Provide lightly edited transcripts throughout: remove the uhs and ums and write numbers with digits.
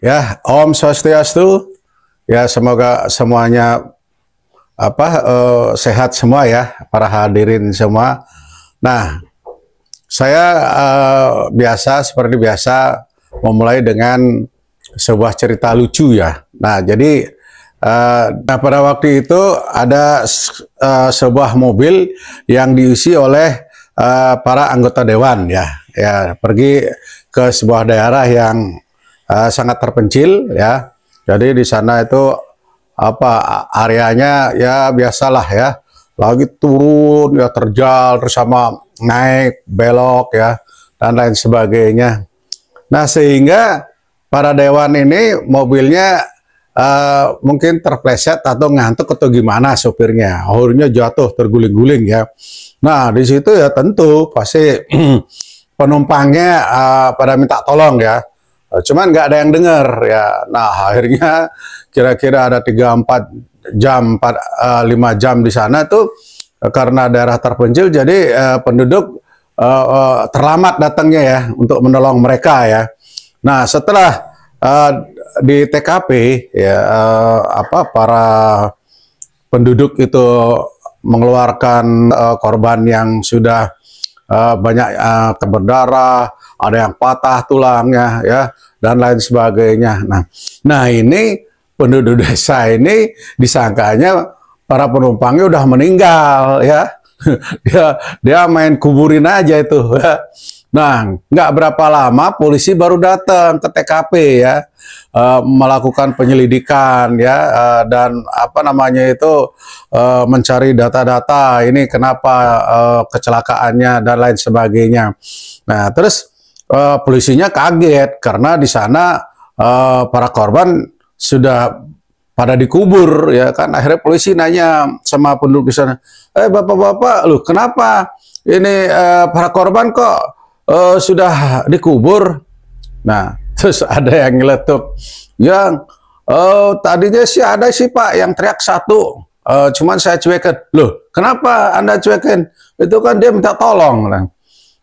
Ya, Om Swastiastu. Ya, semoga semuanya sehat semua ya, para hadirin semua. Nah, saya seperti biasa memulai dengan sebuah cerita lucu ya. Nah, jadi pada waktu itu ada sebuah mobil yang diisi oleh para anggota dewan ya pergi ke sebuah daerah yang sangat terpencil ya. Jadi di sana itu areanya ya biasalah ya, lagi turun ya, terjal terus sama naik belok ya dan lain sebagainya. Nah, sehingga para dewan ini mobilnya mungkin terpleset atau ngantuk atau gimana sopirnya, akhirnya jatuh terguling-guling ya. Nah, di situ ya tentu pasti penumpangnya pada minta tolong ya. Cuman nggak ada yang dengar ya. Nah, akhirnya kira-kira ada 3-4 jam, 5 jam di sana tuh karena daerah terpencil, jadi penduduk terlambat datangnya ya untuk menolong mereka ya. Nah, setelah di TKP ya para penduduk itu mengeluarkan korban yang sudah banyak berdarah, ada yang patah tulangnya ya dan lain sebagainya. Nah ini penduduk desa ini disangkanya para penumpangnya udah meninggal ya. dia main kuburin aja itu ya. Nah, nggak berapa lama polisi baru datang ke TKP ya, melakukan penyelidikan ya, dan mencari data-data ini kenapa kecelakaannya dan lain sebagainya. Nah, terus polisinya kaget karena di sana para korban sudah pada dikubur ya kan. Akhirnya polisi nanya sama penduduk di sana, bapak-bapak, loh kenapa ini para korban kok sudah dikubur? Nah, terus ada yang nyeletuk, yang tadinya sih ada sih Pak yang teriak satu, cuman saya cuekin. Loh, kenapa Anda cuekin? Itu kan dia minta tolong. Nah,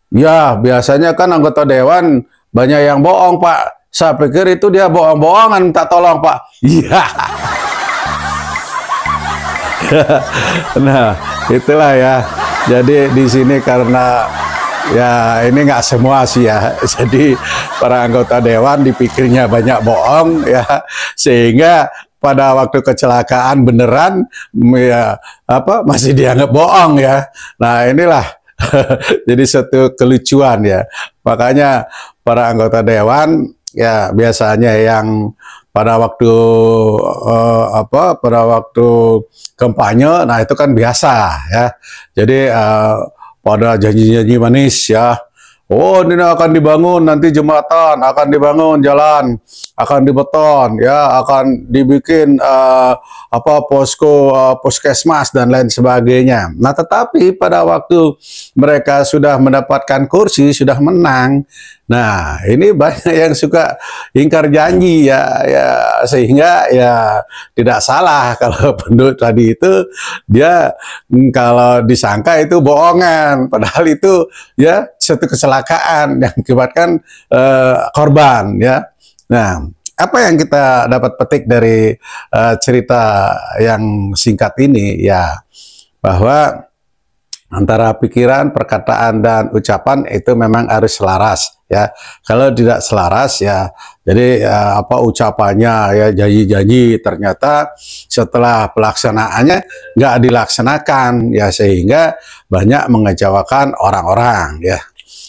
ya, biasanya kan anggota dewan banyak yang bohong, Pak. Saya pikir itu dia bohong-bohongan minta tolong, Pak. Iya. Nah, itulah ya. Jadi di sini karena ya ini nggak semua sih ya. Jadi para anggota dewan dipikirnya banyak bohong ya, sehingga pada waktu kecelakaan beneran ya masih dianggap bohong ya. Nah, inilah jadi satu kelucuan ya. Makanya para anggota dewan ya biasanya yang pada waktu kampanye, nah itu kan biasa ya. Jadi pada janji-janji manis ya. Oh, ini akan dibangun nanti jembatan, akan dibangun jalan, akan dibeton, ya, akan dibikin posko puskesmas dan lain sebagainya. Nah, tetapi pada waktu mereka sudah mendapatkan kursi, sudah menang, nah ini banyak yang suka ingkar janji ya, sehingga ya tidak salah kalau penduduk tadi itu dia kalau disangka itu bohongan, padahal itu ya suatu kecelakaan yang mengakibatkan korban ya. Nah, apa yang kita dapat petik dari cerita yang singkat ini ya, bahwa antara pikiran, perkataan, dan ucapan itu memang harus selaras ya. Kalau tidak selaras ya, jadi ucapannya ya janji-janji, ternyata setelah pelaksanaannya nggak dilaksanakan ya, sehingga banyak mengecewakan orang-orang ya.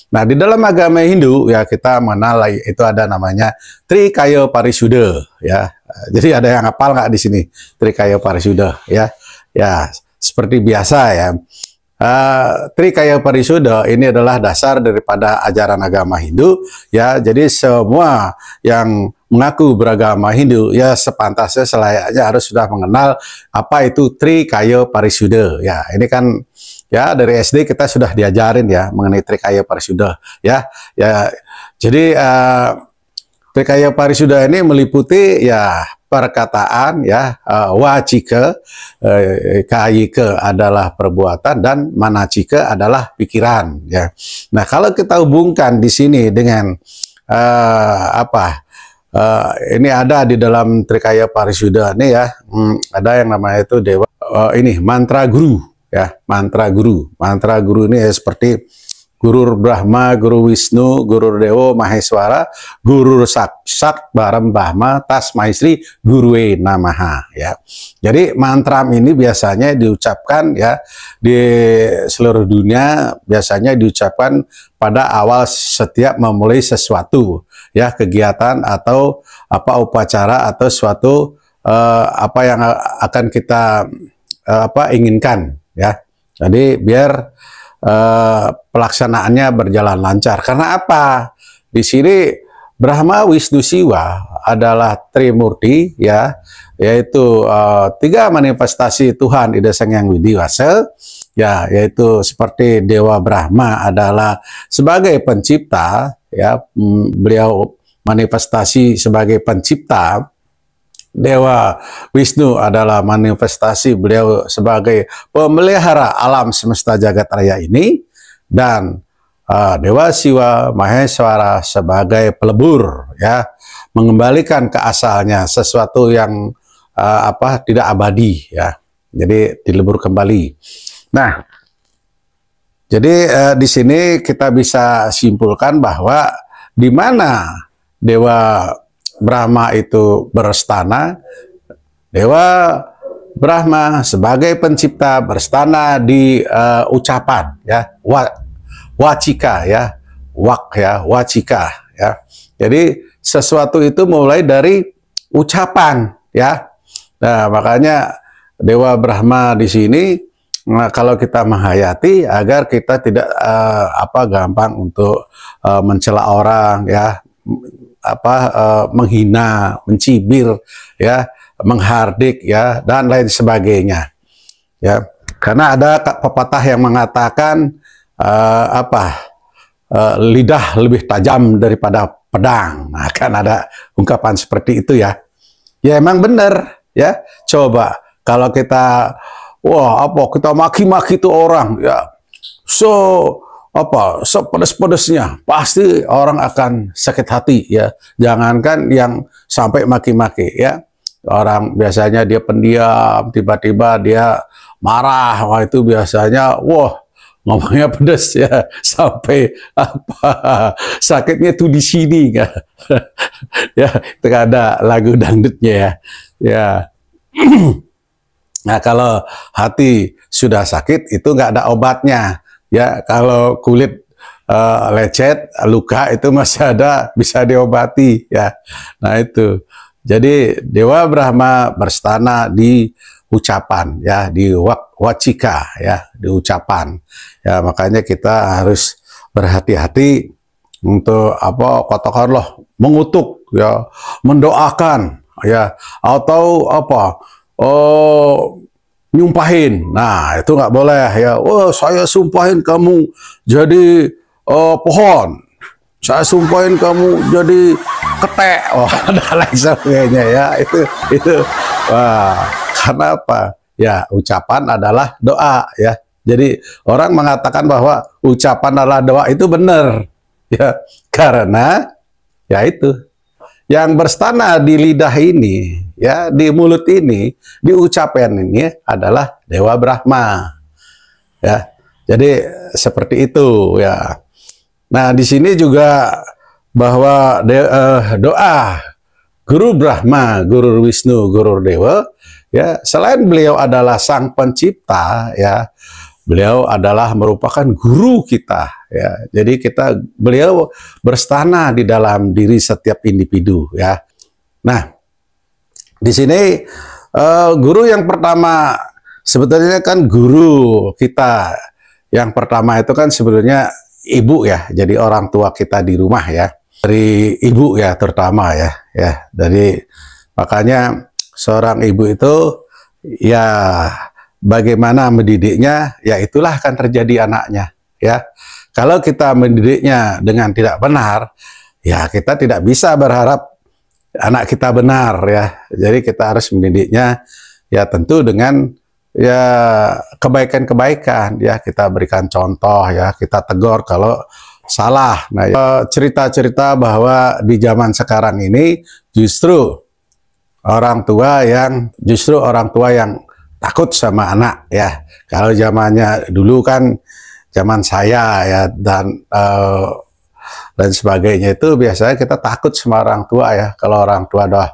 Nah, di dalam agama Hindu ya kita mengenal itu ada namanya Trikaya Parisuddha ya. Jadi ada yang hafal nggak di sini Trikaya Parisuddha ya? Ya, seperti biasa ya. Trikaya Parisuddha ini adalah dasar daripada ajaran agama Hindu ya. Jadi semua yang mengaku beragama Hindu ya sepantasnya selayaknya harus sudah mengenal apa itu Trikaya Parisuddha ya. Ini kan ya dari SD kita sudah diajarin ya mengenai Trikaya Parisuddha ya. Jadi Trikaya Parisuddha ini meliputi ya perkataan ya, wacika, kayika adalah perbuatan, dan manacika adalah pikiran ya. Nah, kalau kita hubungkan di sini dengan ini ada di dalam Trikaya Parisuda nih ya, ada yang namanya itu dewa ini mantra guru ya, mantra guru. Mantra guru ini ya seperti Guru Brahma, Guru Wisnu, Guru Dewo, Maheswara, Guru Saksat, Baram Bahma, Tasmaisri, Gurue Namaha ya. Jadi mantra ini biasanya diucapkan ya di seluruh dunia, biasanya diucapkan pada awal setiap memulai sesuatu ya, kegiatan atau apa upacara atau suatu apa yang akan kita inginkan ya. Jadi biar pelaksanaannya berjalan lancar. Karena apa? Di sini Brahma, Wisnu, Siwa adalah Trimurti ya, yaitu tiga manifestasi Tuhan Ida Sang Hyang Widi Wasa ya, yaitu seperti Dewa Brahma adalah sebagai pencipta ya, beliau manifestasi sebagai pencipta. Dewa Wisnu adalah manifestasi beliau sebagai pemelihara alam semesta jagat raya ini, dan Dewa Siwa Maheswara sebagai pelebur ya, mengembalikan ke asalnya sesuatu yang tidak abadi ya, jadi dilebur kembali. Nah, jadi di sini kita bisa simpulkan bahwa di mana Dewa Brahma itu berstana, Dewa Brahma sebagai pencipta berstana di ucapan ya, wacika ya, wacika ya. Jadi sesuatu itu mulai dari ucapan ya. Nah, makanya Dewa Brahma di sini, nah, kalau kita menghayati agar kita tidak gampang untuk mencela orang ya, menghina, mencibir ya, menghardik ya, dan lain sebagainya ya. Karena ada pepatah yang mengatakan lidah lebih tajam daripada pedang. Nah, kan ada ungkapan seperti itu ya. Ya emang benar ya. Coba kalau kita kita maki-maki itu orang ya, sepedes-pedesnya pasti orang akan sakit hati ya. Jangankan yang sampai maki-maki ya, orang biasanya dia pendiam, tiba-tiba dia marah, itu biasanya ngomongnya pedes ya, sampai sakitnya tuh di sini ya. Ya, itu ada lagu dangdutnya ya. Nah, kalau hati sudah sakit itu nggak ada obatnya. Ya, kalau kulit lecet, luka itu masih ada, bisa diobati ya. Nah itu. Jadi Dewa Brahma berstana di ucapan ya, di wacika ya, di ucapan. Ya, makanya kita harus berhati-hati untuk katakanlah mengutuk ya, mendoakan ya, atau nyumpahin. Nah, itu nggak boleh ya. Saya sumpahin kamu jadi pohon. Saya sumpahin kamu jadi ketek. Dan lain sebagainya ya. Itu. Karena apa? Ya, ucapan adalah doa ya. Jadi orang mengatakan bahwa ucapan adalah doa itu benar ya. Karena ya itu yang berstana di lidah ini ya, di mulut ini, di ucapan ini adalah Dewa Brahma ya. Jadi seperti itu ya. Nah, di sini juga bahwa doa Guru Brahma, Guru Wisnu, Guru Dewa ya, selain beliau adalah sang pencipta ya, beliau adalah merupakan guru kita ya. Jadi beliau berstana di dalam diri setiap individu ya. Nah, di sini guru yang pertama sebetulnya kan guru kita yang pertama itu kan sebenarnya ibu ya. Jadi orang tua kita di rumah ya. Dari ibu ya terutama ya. Dari makanya seorang ibu itu ya bagaimana mendidiknya, ya itulah akan terjadi anaknya ya. Kalau kita mendidiknya dengan tidak benar, ya kita tidak bisa berharap anak kita benar ya. Jadi kita harus mendidiknya ya tentu dengan ya kebaikan-kebaikan ya, kita berikan contoh ya, kita tegur kalau salah. Nah, cerita-cerita bahwa di zaman sekarang ini justru orang tua yang takut sama anak ya. Kalau zamannya dulu kan zaman saya ya dan sebagainya itu biasanya kita takut sama orang tua ya. Kalau orang tua udah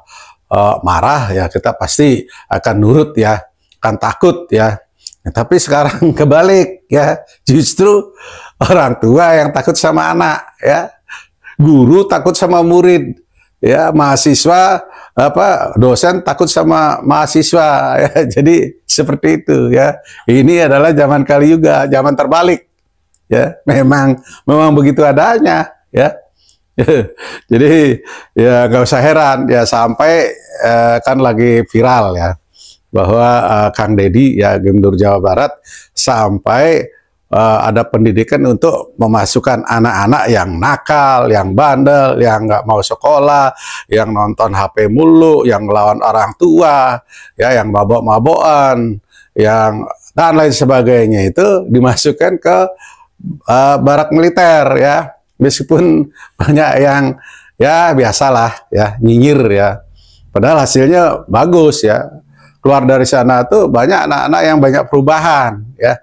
marah ya kita pasti akan nurut ya, akan takut ya. Tapi sekarang kebalik ya, justru orang tua yang takut sama anak ya, guru takut sama murid ya, mahasiswa dosen takut sama mahasiswa ya. Jadi seperti itu ya. Ini adalah zaman Kaliuga, zaman terbalik ya. Memang begitu adanya ya. Jadi ya nggak usah heran ya, sampai kan lagi viral ya bahwa Kang Deddy ya Gubernur Jawa Barat sampai ada pendidikan untuk memasukkan anak-anak yang nakal, yang bandel, yang nggak mau sekolah, yang nonton HP mulu, yang melawan orang tua, ya, yang mabok-mabokan, yang dan lain sebagainya itu dimasukkan ke barak militer ya, meskipun banyak yang ya biasalah ya nyinyir ya, padahal hasilnya bagus ya. Keluar dari sana tuh banyak anak-anak yang banyak perubahan ya.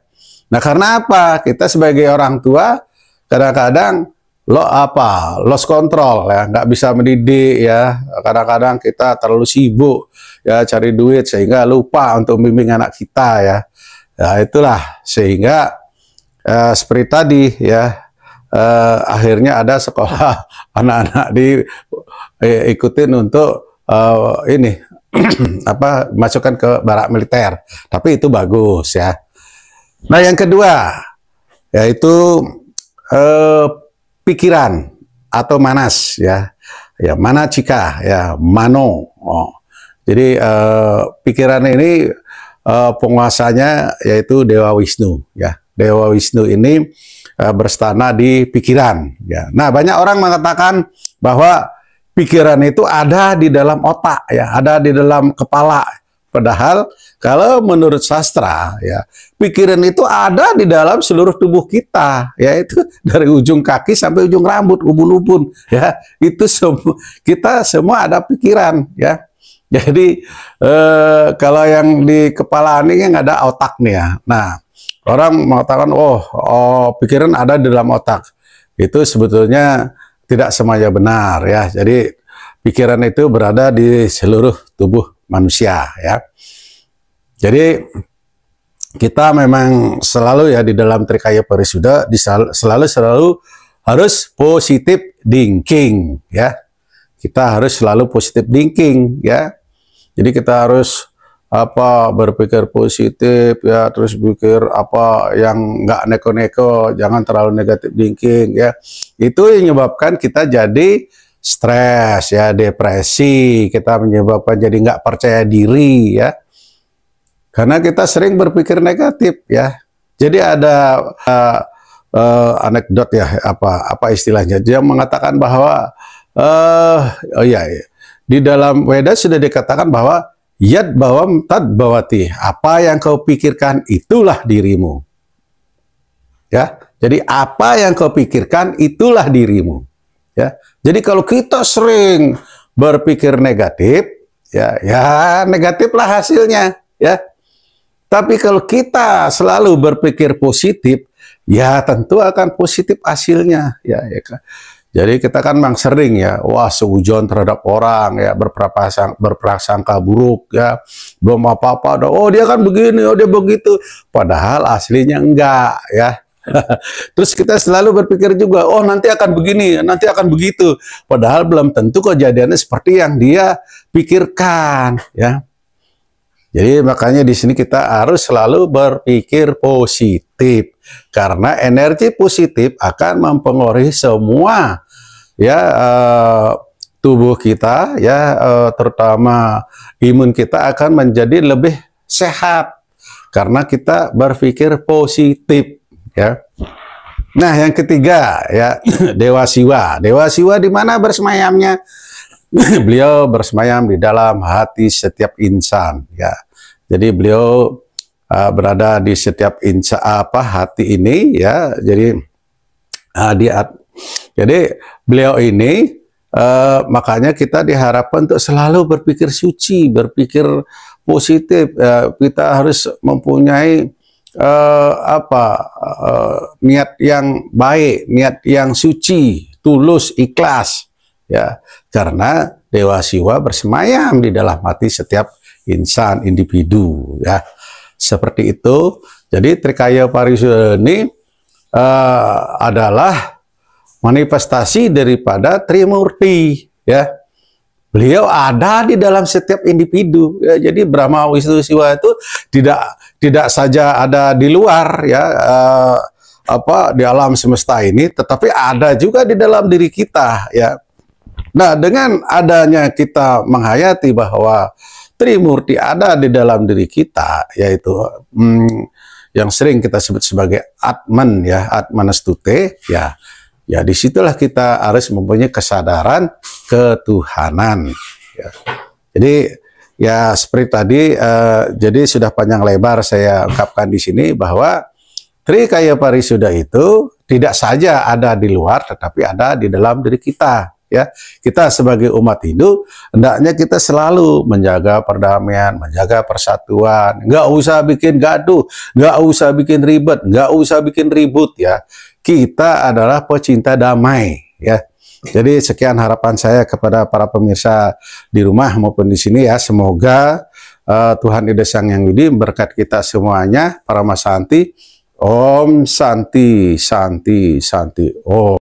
Nah, karena apa? Kita sebagai orang tua kadang-kadang lost control ya, nggak bisa mendidik ya. Kadang-kadang kita terlalu sibuk ya cari duit sehingga lupa untuk membimbing anak kita ya. Ya itulah sehingga seperti tadi ya, akhirnya ada sekolah anak-anak ikutin untuk ini masukkan ke barak militer, tapi itu bagus ya. Nah, yang kedua yaitu pikiran atau manas ya, ya manacika ya, mano. Jadi pikiran ini penguasanya yaitu Dewa Wisnu ya. Dewa Wisnu ini berstana di pikiran ya. Nah, banyak orang mengatakan bahwa pikiran itu ada di dalam otak ya, ada di dalam kepala. Padahal kalau menurut sastra ya, pikiran itu ada di dalam seluruh tubuh kita, yaitu dari ujung kaki sampai ujung rambut, ubun-ubun ya. Itu semua, kita semua ada pikiran ya. Jadi kalau yang di kepala ini yang ada otak nih ya. Nah, orang mengatakan pikiran ada di dalam otak. Itu sebetulnya tidak semuanya benar ya. Jadi pikiran itu berada di seluruh tubuh manusia ya. Jadi kita memang selalu ya di dalam Trikaya Parisuda selalu harus positive thinking ya. Kita harus selalu positive thinking ya. Jadi kita harus berpikir positif ya, terus pikir yang nggak neko-neko, jangan terlalu negatif thinking ya. Itu yang menyebabkan kita jadi stres ya, depresi, kita menyebabkan jadi nggak percaya diri ya, karena kita sering berpikir negatif ya. Jadi ada anekdot ya, apa istilahnya, dia mengatakan bahwa di dalam Weda sudah dikatakan bahwa yad bawam tad bawati, apa yang kau pikirkan itulah dirimu. Ya, jadi apa yang kau pikirkan itulah dirimu. Ya, jadi kalau kita sering berpikir negatif, ya negatiflah hasilnya. Ya, tapi kalau kita selalu berpikir positif, ya tentu akan positif hasilnya. Ya kan. Jadi kita kan memang sering ya, seujon terhadap orang ya, berprasangka buruk ya, belum apa-apa, dia kan begini, dia begitu, padahal aslinya enggak ya. Terus kita selalu berpikir juga, nanti akan begini, nanti akan begitu, padahal belum tentu kejadiannya seperti yang dia pikirkan ya. Jadi makanya di sini kita harus selalu berpikir positif, karena energi positif akan mempengaruhi semua ya tubuh kita ya, terutama imun kita akan menjadi lebih sehat karena kita berpikir positif ya. Nah, yang ketiga ya, Dewa Siwa. Dewa Siwa di mana bersemayamnya? Beliau bersemayam di dalam hati setiap insan ya. Jadi beliau berada di setiap hati ini ya. Jadi Jadi beliau ini makanya kita diharapkan untuk selalu berpikir suci, berpikir positif. Kita harus mempunyai niat yang baik, niat yang suci, tulus, ikhlas, ya. Karena Dewa Siwa bersemayam di dalam hati setiap insan, individu, ya. Seperti itu. Jadi Trikaya Parisuda ini adalah manifestasi daripada Trimurti, ya. Beliau ada di dalam setiap individu, ya. Jadi Brahma Wisnu Siwa itu tidak saja ada di luar, ya, di alam semesta ini, tetapi ada juga di dalam diri kita, ya. Nah, dengan adanya kita menghayati bahwa Trimurti ada di dalam diri kita, yaitu yang sering kita sebut sebagai Atman, ya, Atmanastute, ya. Ya, disitulah kita harus mempunyai kesadaran ketuhanan. Ya. Jadi, ya seperti tadi, jadi sudah panjang lebar saya ungkapkan di sini bahwa Trikaya Parisuda itu tidak saja ada di luar, tetapi ada di dalam diri kita. Ya, kita sebagai umat Hindu hendaknya kita selalu menjaga perdamaian, menjaga persatuan, nggak usah bikin gaduh, nggak usah bikin ribet, nggak usah bikin ribut, ya. Kita adalah pecinta damai, ya. Jadi sekian harapan saya kepada para pemirsa di rumah maupun di sini, ya. Semoga Tuhan Ida Sang Hyang Widi memberkati kita semuanya, para Mas Santi. Om Santi, Santi, Santi. Om.